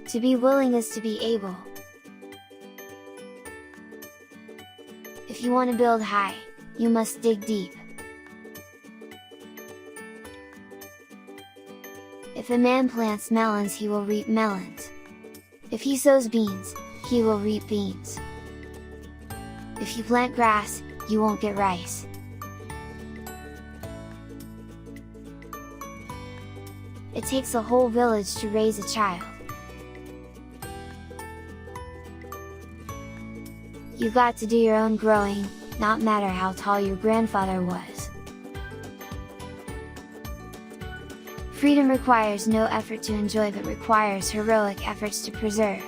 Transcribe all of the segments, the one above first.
To be willing is to be able. If you want to build high, you must dig deep. If a man plants melons, he will reap melons. If he sows beans, he will reap beans. If you plant grass, you won't get rice. It takes a whole village to raise a child. You got to do your own growing, not matter how tall your grandfather was. Freedom requires no effort to enjoy but requires heroic efforts to preserve.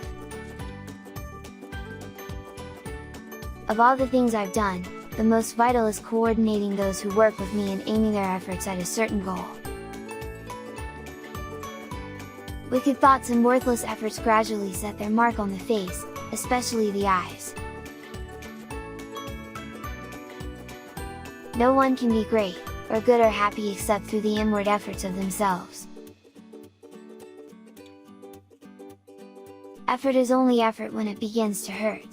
Of all the things I've done, the most vital is coordinating those who work with me and aiming their efforts at a certain goal. Wicked thoughts and worthless efforts gradually set their mark on the face, especially the eyes. No one can be great, or good or happy except through the inward efforts of themselves. Effort is only effort when it begins to hurt.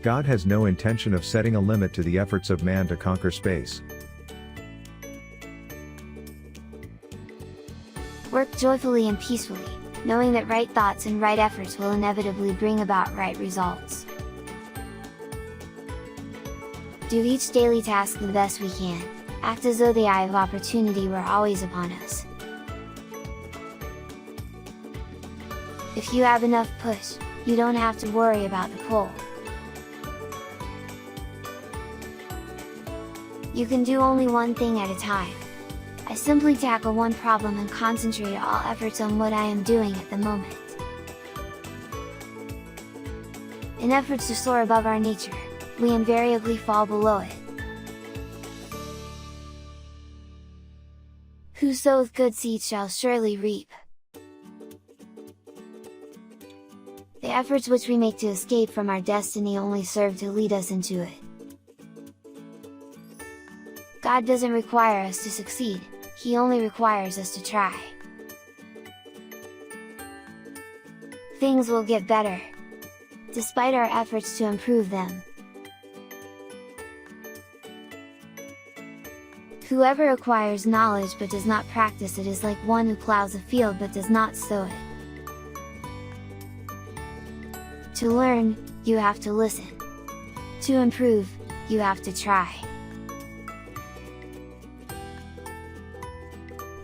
God has no intention of setting a limit to the efforts of man to conquer space. Work joyfully and peacefully, knowing that right thoughts and right efforts will inevitably bring about right results. Do each daily task the best we can, act as though the eye of opportunity were always upon us. If you have enough push, you don't have to worry about the pull. You can do only one thing at a time. I simply tackle one problem and concentrate all efforts on what I am doing at the moment. In efforts to soar above our nature, we invariably fall below it. Who soweth good seed shall surely reap. The efforts which we make to escape from our destiny only serve to lead us into it. God doesn't require us to succeed, He only requires us to try. Things will get better, despite our efforts to improve them. Whoever acquires knowledge but does not practice it is like one who plows a field but does not sow it. To learn, you have to listen. To improve, you have to try.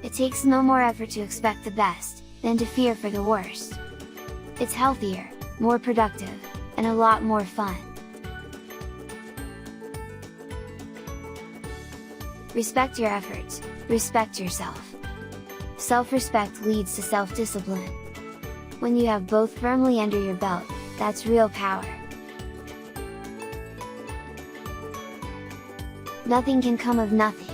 It takes no more effort to expect the best, than to fear for the worst. It's healthier, more productive, and a lot more fun. Respect your efforts, respect yourself. Self-respect leads to self-discipline. When you have both firmly under your belt, that's real power. Nothing can come of nothing.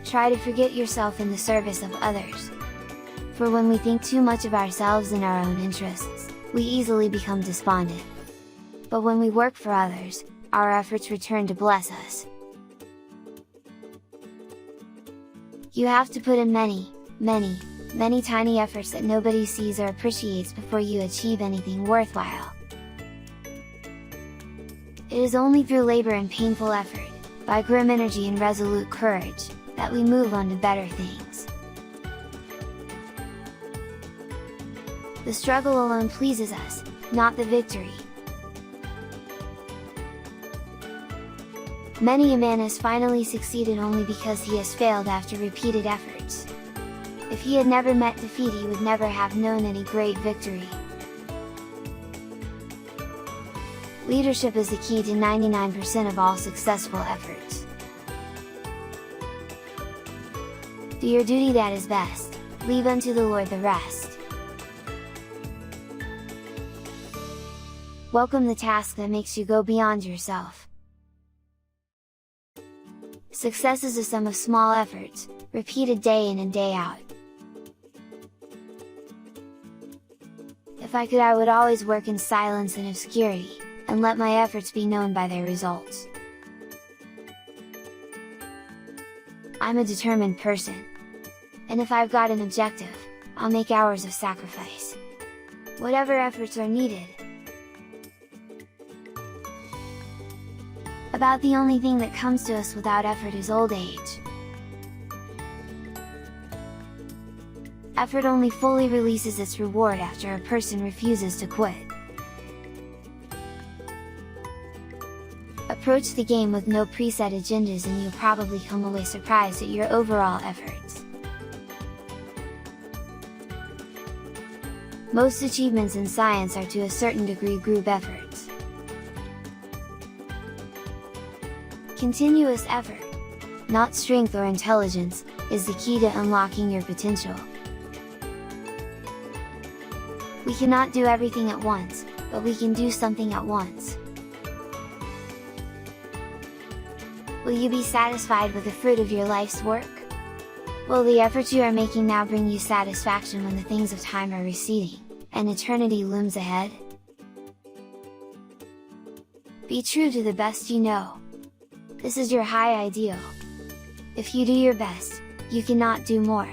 Try to forget yourself in the service of others. For when we think too much of ourselves and our own interests, we easily become despondent. But when we work for others, our efforts return to bless us. You have to put in many tiny efforts that nobody sees or appreciates before you achieve anything worthwhile. It is only through labor and painful effort, by grim energy and resolute courage, that we move on to better things. The struggle alone pleases us, not the victory. Many a man has finally succeeded only because he has failed after repeated efforts. If he had never met defeat, he would never have known any great victory. Leadership is the key to 99% of all successful efforts. Do your duty that is best, leave unto the Lord the rest. Welcome the task that makes you go beyond yourself. Success is a sum of small efforts, repeated day in and day out. If I could, I would always work in silence and obscurity, and let my efforts be known by their results. I'm a determined person, and if I've got an objective, I'll make hours of sacrifice. Whatever efforts are needed. About the only thing that comes to us without effort is old age. Effort only fully releases its reward after a person refuses to quit. Approach the game with no preset agendas and you'll probably come away surprised at your overall efforts. Most achievements in science are to a certain degree group efforts. Continuous effort, not strength or intelligence, is the key to unlocking your potential. We cannot do everything at once, but we can do something at once. Will you be satisfied with the fruit of your life's work? Will the efforts you are making now bring you satisfaction when the things of time are receding, and eternity looms ahead? Be true to the best you know. This is your high ideal. If you do your best, you cannot do more.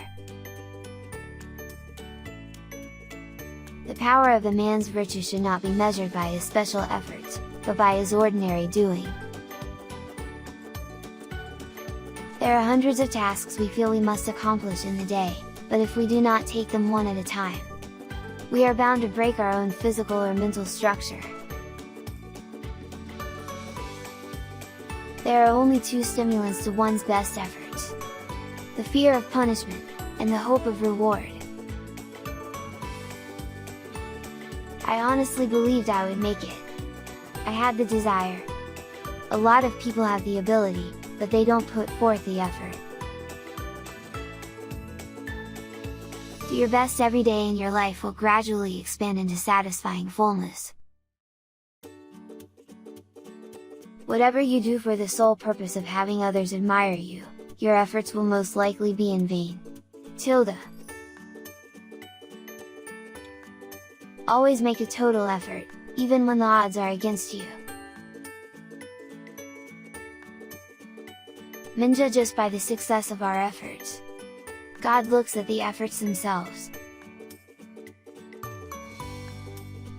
The power of a man's virtue should not be measured by his special efforts, but by his ordinary doing. There are hundreds of tasks we feel we must accomplish in the day, but if we do not take them one at a time, we are bound to break our own physical or mental structure. There are only two stimulants to one's best efforts: the fear of punishment, and the hope of reward. I honestly believed I would make it. I had the desire. A lot of people have the ability, but they don't put forth the effort. Do your best every day and your life will gradually expand into satisfying fullness. Whatever you do for the sole purpose of having others admire you, your efforts will most likely be in vain. Tilda. Always make a total effort, even when the odds are against you. Men judge us by the success of our efforts. God looks at the efforts themselves.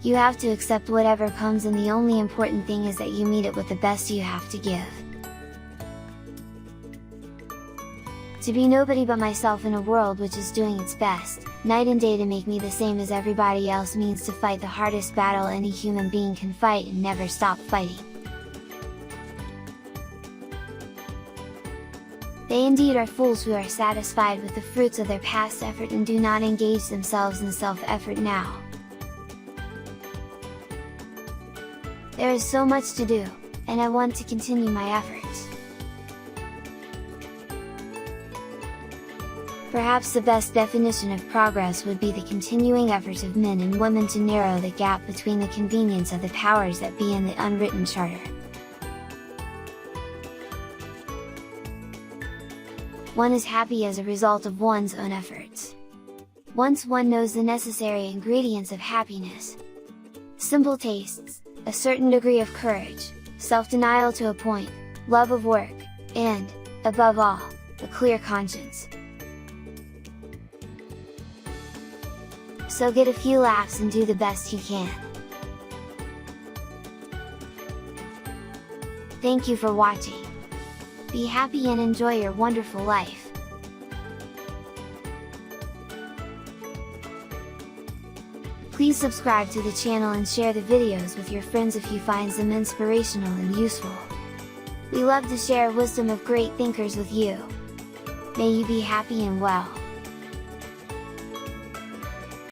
You have to accept whatever comes, and the only important thing is that you meet it with the best you have to give. To be nobody but myself in a world which is doing its best, night and day to make me the same as everybody else, means to fight the hardest battle any human being can fight and never stop fighting. They indeed are fools who are satisfied with the fruits of their past effort and do not engage themselves in self-effort now. There is so much to do, and I want to continue my efforts. Perhaps the best definition of progress would be the continuing efforts of men and women to narrow the gap between the convenience of the powers that be and the unwritten charter. One is happy as a result of one's own efforts. Once one knows the necessary ingredients of happiness: simple tastes, a certain degree of courage, self-denial to a point, love of work, and, above all, a clear conscience. So get a few laughs and do the best you can. Thank you for watching. Be happy and enjoy your wonderful life. Please subscribe to the channel and share the videos with your friends if you find them inspirational and useful. We love to share wisdom of great thinkers with you. May you be happy and well.